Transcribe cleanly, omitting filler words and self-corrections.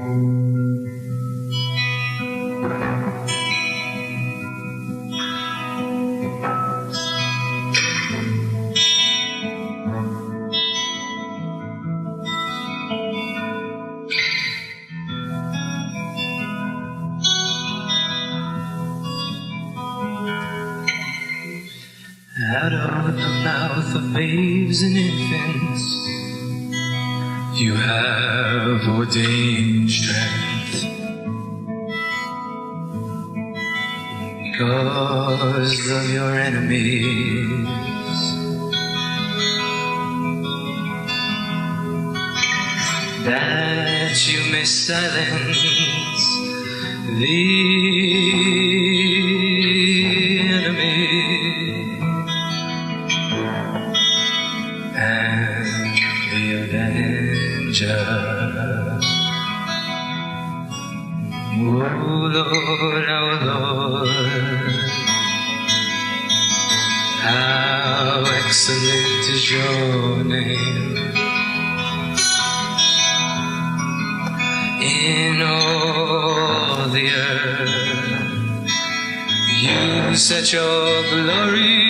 Out of the mouth of babes and infants, you have ordained strength. Because of your enemies, that you may silence the enemy. And the avenger. O Lord, our Lord, how excellent is your name in all the earth. You set your glory